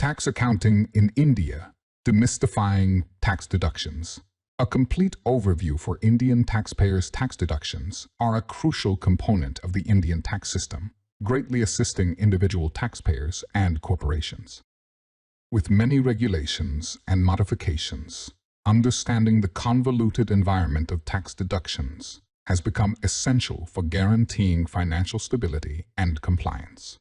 Tax Accounting in India, Demystifying Tax Deductions. A complete overview for Indian taxpayers' tax deductions are a crucial component of the Indian tax system, greatly assisting individual taxpayers and corporations. With many regulations and modifications, understanding the convoluted environment of tax deductions has become essential for guaranteeing financial stability and compliance.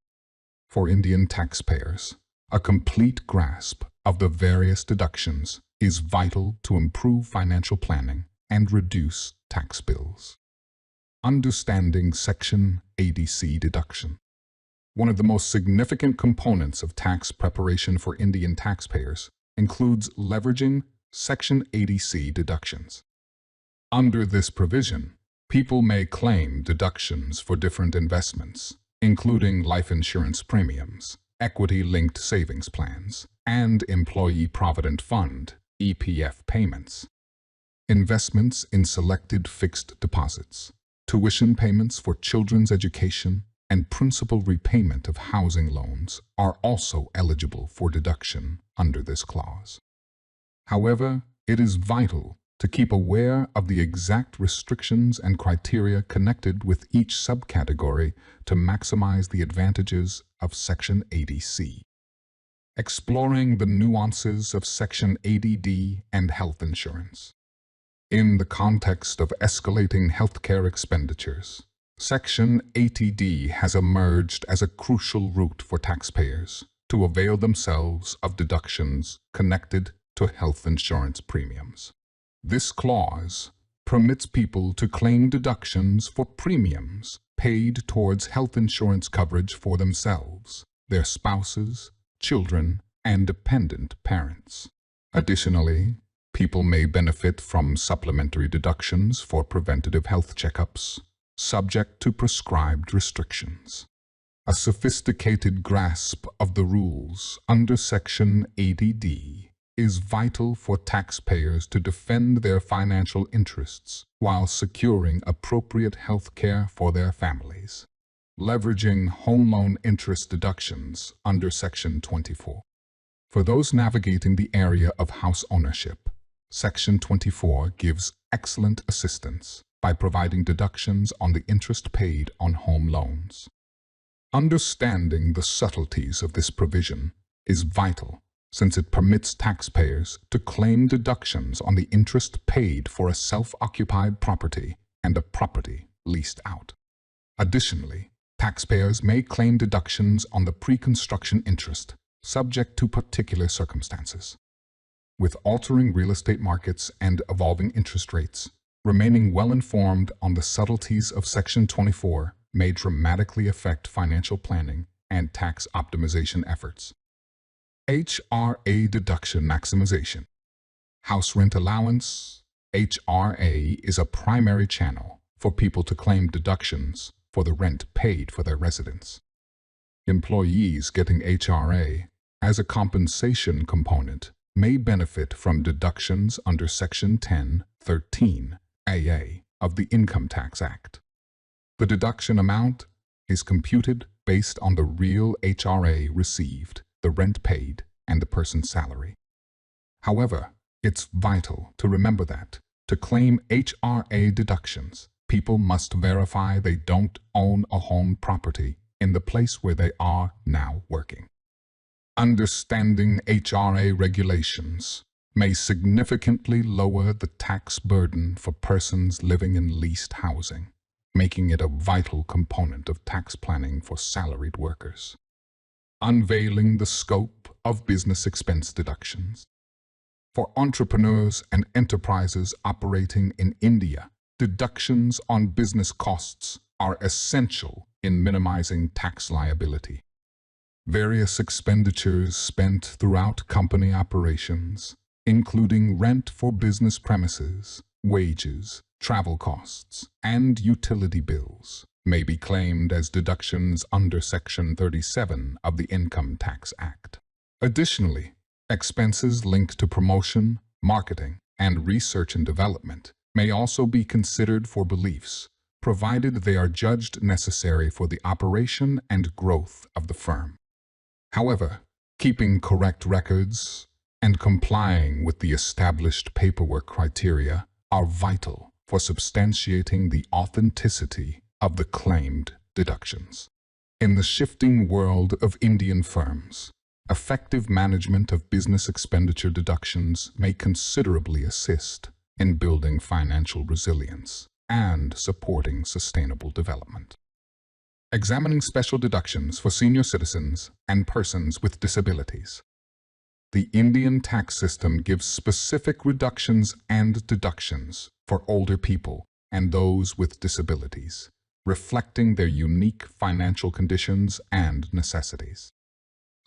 For Indian taxpayers, a complete grasp of the various deductions is vital to improve financial planning and reduce tax bills. Understanding Section 80C deduction. One of the most significant components of tax preparation for Indian taxpayers includes leveraging Section 80C deductions. Under this provision, people may claim deductions for different investments, including life insurance premiums, equity-linked savings plans, and Employee Provident Fund (EPF) payments, investments in selected fixed deposits, tuition payments for children's education, and principal repayment of housing loans are also eligible for deduction under this clause. However, it is vital to keep aware of the exact restrictions and criteria connected with each subcategory to maximize the advantages of Section 80C. Exploring the nuances of Section 80D and health insurance. In the context of escalating healthcare expenditures, Section 80D has emerged as a crucial route for taxpayers to avail themselves of deductions connected to health insurance premiums. This clause permits people to claim deductions for premiums paid towards health insurance coverage for themselves, their spouses, children, and dependent parents. Additionally, people may benefit from supplementary deductions for preventative health checkups, subject to prescribed restrictions. A sophisticated grasp of the rules under Section 80D is vital for taxpayers to defend their financial interests while securing appropriate health care for their families. Leveraging home loan interest deductions under Section 24. For those navigating the area of house ownership, Section 24 gives excellent assistance by providing deductions on the interest paid on home loans. Understanding the subtleties of this provision is vital since it permits taxpayers to claim deductions on the interest paid for a self-occupied property and a property leased out. Additionally, taxpayers may claim deductions on the pre-construction interest, subject to particular circumstances. With altering real estate markets and evolving interest rates, remaining well-informed on the subtleties of Section 24 may dramatically affect financial planning and tax optimization efforts. HRA deduction maximization. House rent allowance, HRA, is a primary channel for people to claim deductions for the rent paid for their residence. Employees getting HRA as a compensation component may benefit from deductions under Section 1013 AA of the Income Tax Act. The deduction amount is computed based on the real HRA received, the rent paid, and the person's salary. However, it's vital to remember that, to claim HRA deductions, people must verify they don't own a home property in the place where they are now working. Understanding HRA regulations may significantly lower the tax burden for persons living in leased housing, making it a vital component of tax planning for salaried workers. Unveiling the scope of business expense deductions. For entrepreneurs and enterprises operating in India, deductions on business costs are essential in minimizing tax liability. Various expenditures spent throughout company operations, including rent for business premises, wages, travel costs, and utility bills, may be claimed as deductions under Section 37 of the Income Tax Act. Additionally, expenses linked to promotion, marketing, and research and development may also be considered for beliefs, provided they are judged necessary for the operation and growth of the firm. However, Keeping correct records and complying with the established paperwork criteria are vital for substantiating the authenticity of the claimed deductions. In the shifting world of Indian firms, effective management of business expenditure deductions may considerably assist in building financial resilience and supporting sustainable development. Examining special deductions for senior citizens and persons with disabilities. The Indian tax system gives specific reductions and deductions for older people and those with disabilities, reflecting their unique financial conditions and necessities.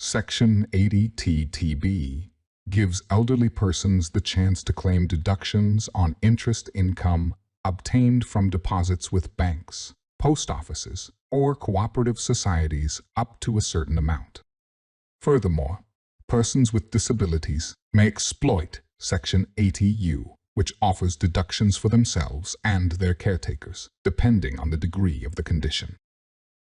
Section 80 TTB gives elderly persons the chance to claim deductions on interest income obtained from deposits with banks, post offices, or cooperative societies up to a certain amount. Furthermore, persons with disabilities may exploit Section 80U, which offers deductions for themselves and their caretakers, depending on the degree of the condition.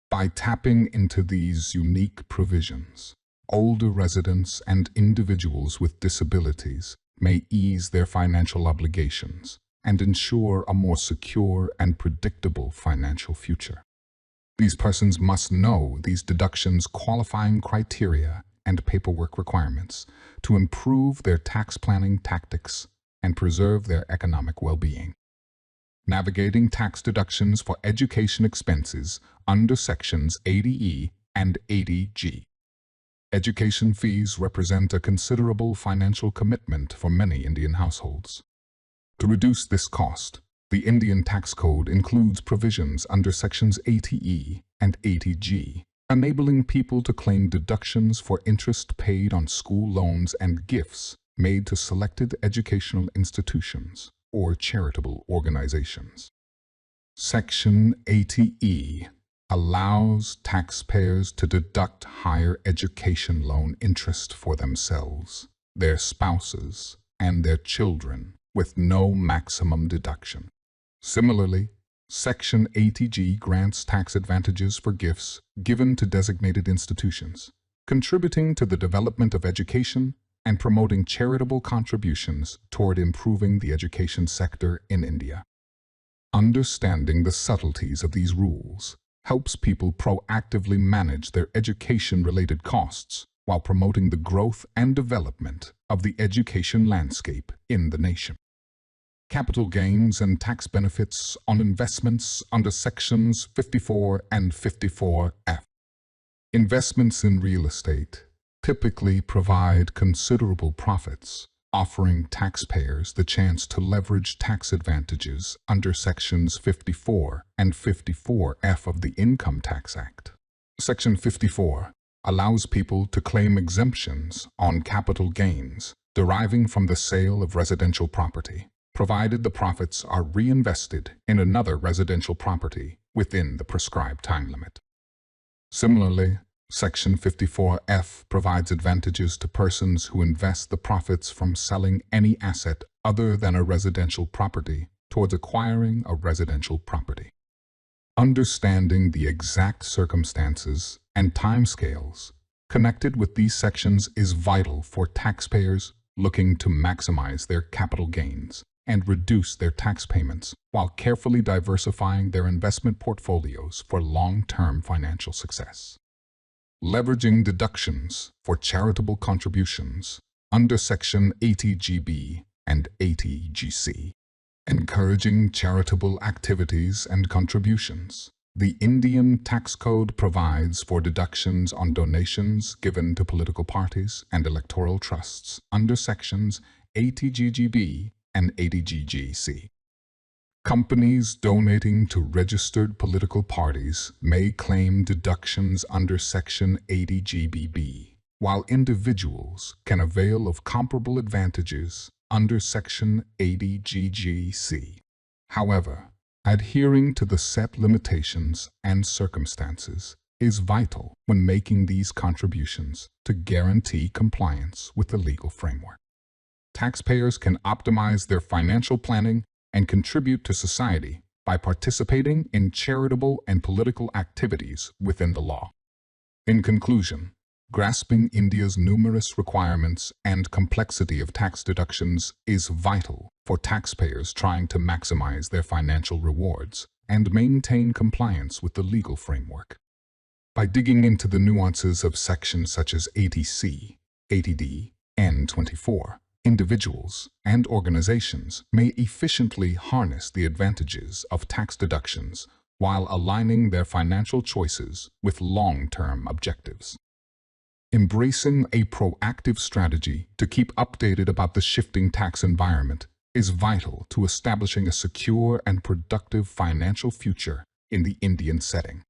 By tapping into these unique provisions, older residents and individuals with disabilities may ease their financial obligations and ensure a more secure and predictable financial future. These persons must know these deductions' qualifying criteria and paperwork requirements to improve their tax planning tactics and preserve their economic well-being. Navigating tax deductions for education expenses under Sections 80E and 80G. Education fees represent a considerable financial commitment for many Indian households. To reduce this cost, the Indian Tax Code includes provisions under Sections 80E and 80G, enabling people to claim deductions for interest paid on school loans and gifts made to selected educational institutions or charitable organizations. Section 80E allows taxpayers to deduct higher education loan interest for themselves, their spouses, and their children with no maximum deduction. Similarly, Section 80G grants tax advantages for gifts given to designated institutions, contributing to the development of education and promoting charitable contributions toward improving the education sector in India. Understanding the subtleties of these rules helps people proactively manage their education-related costs while promoting the growth and development of the education landscape in the nation. Capital gains and tax benefits on investments under Sections 54 and 54F. Investments in real estate typically provide considerable profits, offering taxpayers the chance to leverage tax advantages under Sections 54 and 54F of the Income Tax Act. Section 54 allows people to claim exemptions on capital gains deriving from the sale of residential property, provided the profits are reinvested in another residential property within the prescribed time limit. Similarly, Section 54F provides advantages to persons who invest the profits from selling any asset other than a residential property towards acquiring a residential property. Understanding the exact circumstances and timescales connected with these sections is vital for taxpayers looking to maximize their capital gains and reduce their tax payments while carefully diversifying their investment portfolios for long-term financial success. Leveraging deductions for charitable contributions under Section 80GB and 80GC. Encouraging charitable activities and contributions. The Indian Tax Code provides for deductions on donations given to political parties and electoral trusts under Sections 80GGB and 80GGC. Companies donating to registered political parties may claim deductions under Section 80GBB, while individuals can avail of comparable advantages under Section 80GGC. However, adhering to the set limitations and circumstances is vital when making these contributions to guarantee compliance with the legal framework. Taxpayers can optimize their financial planning and contribute to society by participating in charitable and political activities within the law. In conclusion, Grasping India's numerous requirements and complexity of tax deductions is vital for taxpayers trying to maximize their financial rewards and maintain compliance with the legal framework. By digging into the nuances of sections such as 80C, 80D, and 24, individuals and organizations may efficiently harness the advantages of tax deductions while aligning their financial choices with long-term objectives. Embracing a proactive strategy to keep updated about the shifting tax environment is vital to establishing a secure and productive financial future in the Indian setting.